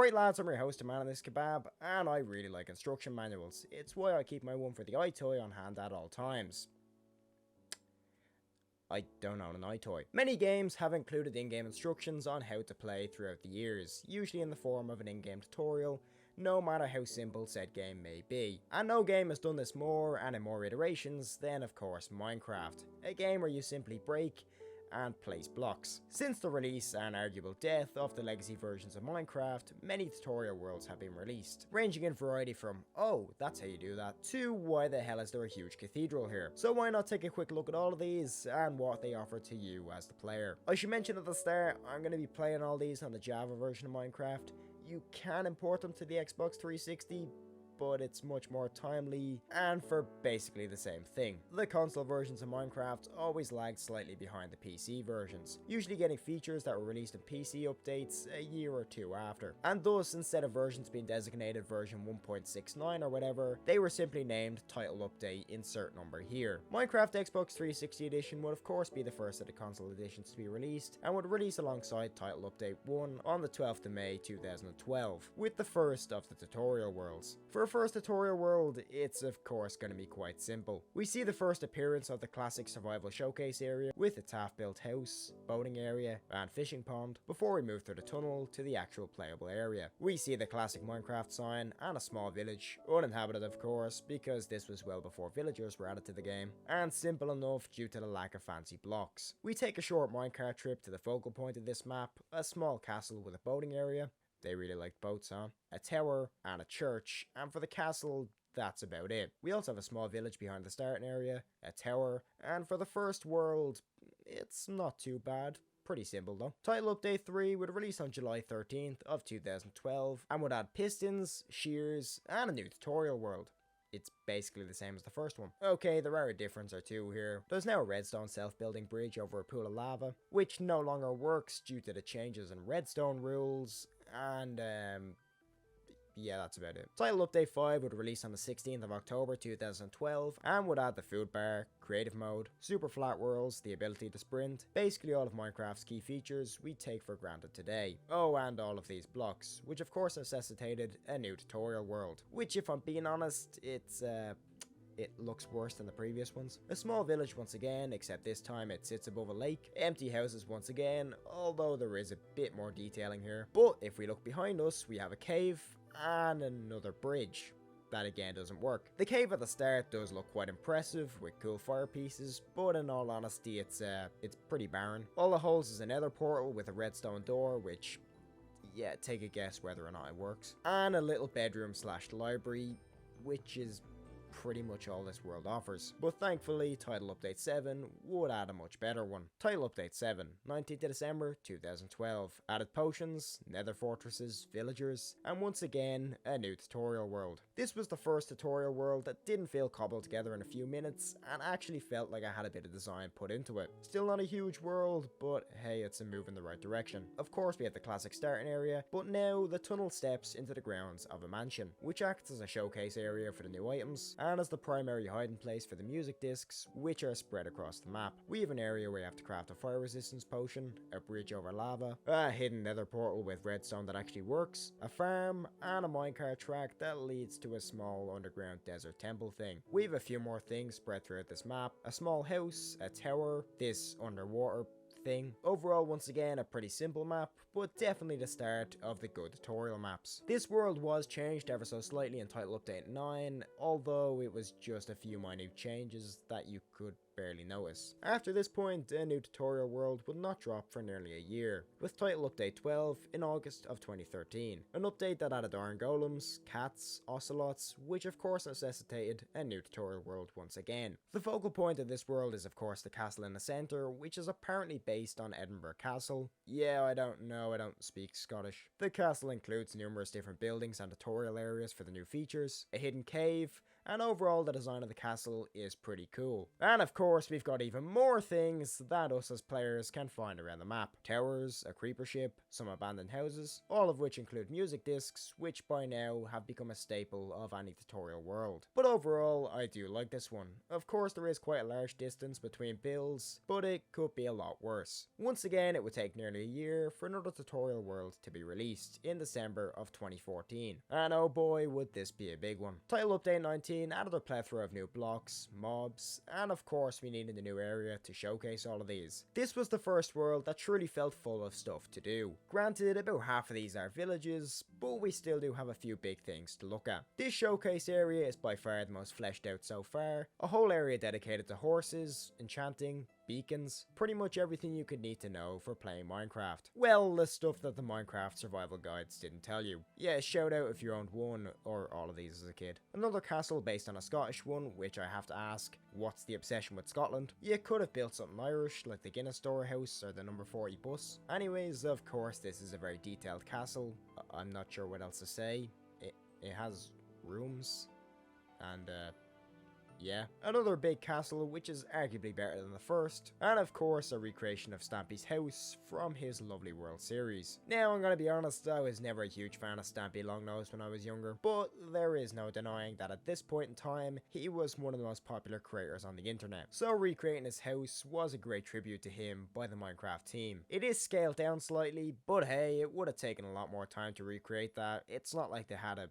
Right lads, I'm your host, man, this Kebab, and I really like instruction manuals. It's why I keep my one for the iToy on hand at all times. I don't own an iToy. Many games have included in-game instructions on how to play throughout the years, usually in the form of an in-game tutorial, no matter how simple said game may be. And no game has done this more and in more iterations than of course Minecraft, a game where you simply break and place blocks. Since the release and arguable death of the legacy versions of Minecraft, many tutorial worlds have been released, ranging in variety from, oh, that's how you do that, to why the hell is there a huge cathedral here? So why not take a quick look at all of these and what they offer to you as the player. I should mention at the start, I'm going to be playing all these on the Java version of Minecraft. You can import them to the Xbox 360, but it's much more timely and for basically the same thing. The console versions of Minecraft always lagged slightly behind the PC versions, usually getting features that were released in PC updates a year or two after. And thus, instead of versions being designated version 1.69 or whatever, they were simply named Title Update insert number here. Minecraft Xbox 360 edition would of course be the first of the console editions to be released, and would release alongside Title Update 1 on the 12th of May 2012, with the first of the tutorial worlds. For a first tutorial world, it's of course going to be quite simple. We see the first appearance of the classic survival showcase area with its half-built house, boating area and fishing pond before we move through the tunnel to the actual playable area. We see the classic Minecraft sign and a small village, uninhabited of course because this was well before villagers were added to the game, and simple enough due to the lack of fancy blocks. We take a short minecart trip to the focal point of this map, a small castle with a boating area. They really liked boats, huh? A tower and a church, and for the castle, that's about it. We also have a small village behind the starting area, a tower, and for the first world, it's not too bad. Pretty simple though. Title Update 3 would release on July 13th of 2012 and would add pistons, shears, and a new tutorial world. It's basically the same as the first one. Okay, there are a difference or two here. There's now a redstone self-building bridge over a pool of lava, which no longer works due to the changes in redstone rules, and yeah, that's about it. Title Update 5 would release on the 16th of October 2012 and would add the food bar, creative mode, super flat worlds, the ability to sprint, basically all of Minecraft's key features we take for granted today. Oh, and all of these blocks, which of course necessitated a new tutorial world, which if I'm being honest, it looks worse than the previous ones. A small village once again, except this time it sits above a lake. Empty houses once again, although there is a bit more detailing here. But if we look behind us, we have a cave and another bridge. That again doesn't work. The cave at the start does look quite impressive with cool fire pieces, but in all honesty it's pretty barren. All it holds is a nether portal with a redstone door, which, yeah, take a guess whether or not it works. And a little bedroom slash library, which is pretty much all this world offers. But thankfully, Title Update 7 would add a much better one. Title Update 7, 19th December 2012. Added potions, nether fortresses, villagers, and once again, a new tutorial world. This was the first tutorial world that didn't feel cobbled together in a few minutes, and actually felt like I had a bit of design put into it. Still not a huge world, but hey, it's a move in the right direction. Of course, we have the classic starting area, but now the tunnel steps into the grounds of a mansion, which acts as a showcase area for the new items, and as the primary hiding place for the music discs, which are spread across the map. We have an area where you have to craft a fire resistance potion, a bridge over lava, a hidden nether portal with redstone that actually works, a farm, and a minecart track that leads to a small underground desert temple thing. We have a few more things spread throughout this map, a small house, a tower, this underwater thing. Overall, once again, a pretty simple map, but definitely the start of the good tutorial maps. This world was changed ever so slightly in Title Update 9, although it was just a few minute changes that you could barely notice. After this point, a new tutorial world would not drop for nearly a year, with Title Update 12 in August of 2013. An update that added iron golems, cats, ocelots, which of course necessitated a new tutorial world once again. The focal point of this world is of course the castle in the centre, which is apparently based on Edinburgh Castle. Yeah, I don't know, I don't speak Scottish. The castle includes numerous different buildings and tutorial areas for the new features, a hidden cave, and overall the design of the castle is pretty cool. And of course we've got even more things that us as players can find around the map. Towers, a creeper ship, some abandoned houses, all of which include music discs, which by now have become a staple of any tutorial world. But overall, I do like this one. Of course there is quite a large distance between builds, but it could be a lot worse. Once again, it would take nearly a year for another tutorial world to be released in December of 2014. And oh boy, would this be a big one. Title Update 19 added a plethora of new blocks, mobs, and of course we needed a new area to showcase all of these. This was the first world that truly felt full of stuff to do. Granted, about half of these are villages, but we still do have a few big things to look at. This showcase area is by far the most fleshed out so far. A whole area dedicated to horses, enchanting, beacons, pretty much everything you could need to know for playing Minecraft. Well, the stuff that the Minecraft survival guides didn't tell you. Yeah, shout out if you owned one or all of these as a kid. Another castle based on a Scottish one, which I have to ask, what's the obsession with Scotland? You could have built something Irish, like the Guinness Storehouse or the number 40 bus. Anyways, of course this is a very detailed castle. I'm not sure what else to say. It has rooms, and yeah. Another big castle, which is arguably better than the first, and of course a recreation of Stampy's house from his Lovely World series. Now I'm gonna be honest, I was never a huge fan of Stampy Longnose when I was younger, but there is no denying that at this point in time, he was one of the most popular creators on the internet. So recreating his house was a great tribute to him by the Minecraft team. It is scaled down slightly, but hey, it would have taken a lot more time to recreate that. It's not like they had a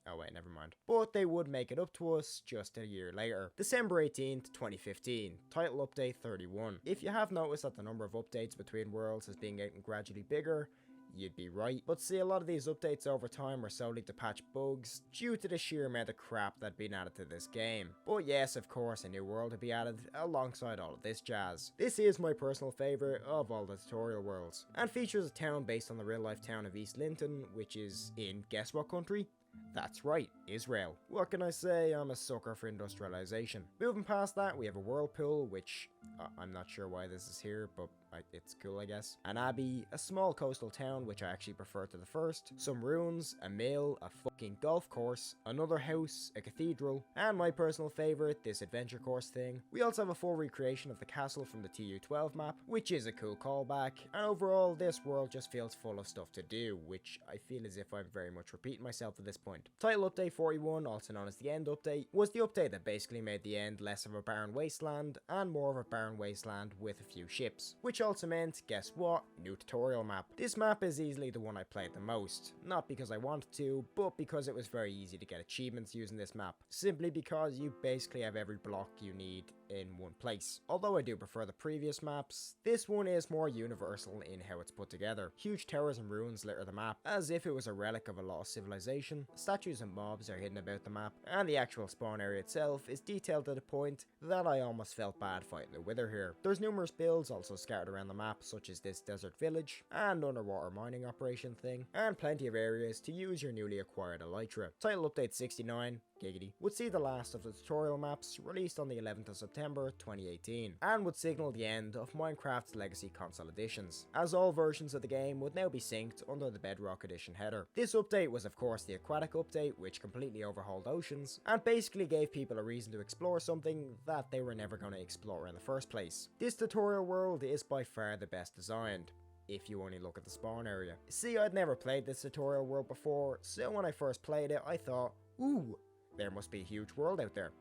oh wait, never mind. But they would make it up to us just a year later. December 18th, 2015. Title Update 31. If you have noticed that the number of updates between worlds is being getting gradually bigger, you'd be right. But see, a lot of these updates over time were solely to patch bugs due to the sheer amount of crap that had been added to this game. But yes, of course, a new world would be added alongside all of this jazz. This is my personal favourite of all the tutorial worlds, and features a town based on the real life town of East Linton, which is in guess what country? That's right, Israel. What can I say, I'm a sucker for industrialization. Moving past that, we have a whirlpool, which I'm not sure why this is here, but it's cool I guess. An abbey, a small coastal town, which I actually prefer to the first, some ruins, a mill, a fucking golf course, another house, a cathedral, and my personal favourite, this adventure course thing. We also have a full recreation of the castle from the TU12 map, which is a cool callback, and overall this world just feels full of stuff to do, which I feel as if I'm very much repeating myself at this point. Title Update 41, also known as the End Update, was the update that basically made the end less of a barren wasteland and more of a barren wasteland with a few ships, which also meant, guess what, new tutorial map. This map is easily the one I played the most, not because I wanted to, but because it was very easy to get achievements using this map, simply because you basically have every block you need in one place. Although I do prefer the previous maps, this one is more universal in how it's put together. Huge towers and ruins litter the map, as if it was a relic of a lost civilization. Statues and mobs are hidden about the map, and the actual spawn area itself is detailed to the point that I almost felt bad fighting the Wither here. There's numerous builds also scattered around the map, such as this desert village, and underwater mining operation thing, and plenty of areas to use your newly acquired elytra. Title Update 69, giggity, would see the last of the tutorial maps released on the 11th of September 2018, and would signal the end of Minecraft's legacy console editions, as all versions of the game would now be synced under the Bedrock Edition header. This update was of course the aquatic update, which completely overhauled oceans, and basically gave people a reason to explore something that they were never going to explore in the first place. This tutorial world is by far the best designed, if you only look at the spawn area. See, I'd never played this tutorial world before, so when I first played it I thought, ooh, there must be a huge world out there.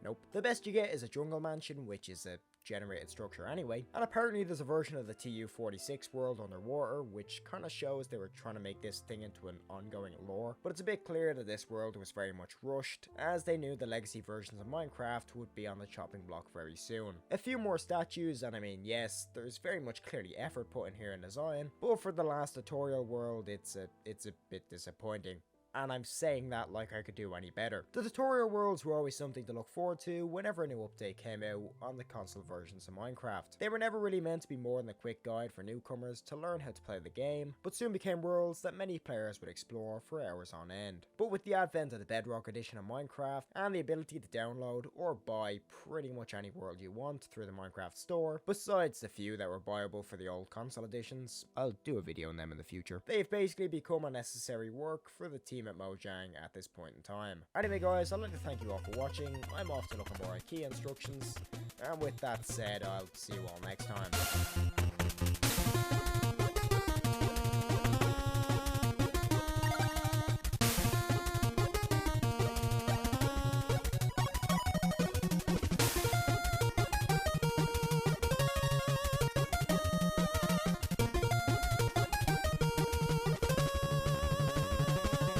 Nope. The best you get is a jungle mansion, which is a generated structure anyway, and apparently there's a version of the TU46 world underwater, which kind of shows they were trying to make this thing into an ongoing lore, but it's a bit clear that this world was very much rushed, as they knew the legacy versions of Minecraft would be on the chopping block very soon. A few more statues, and I mean yes, there's very much clearly effort put in here in design, but for the last tutorial world it's a bit disappointing. And I'm saying that like I could do any better. The tutorial worlds were always something to look forward to whenever a new update came out on the console versions of Minecraft. They were never really meant to be more than a quick guide for newcomers to learn how to play the game, but soon became worlds that many players would explore for hours on end. But with the advent of the Bedrock Edition of Minecraft, and the ability to download or buy pretty much any world you want through the Minecraft store, besides the few that were buyable for the old console editions, I'll do a video on them in the future, they've basically become a necessary work for the team team at Mojang at this point in time. Anyway guys, I'd like to thank you all for watching. I'm off to look more at key instructions, and with that said, I'll see you all next time.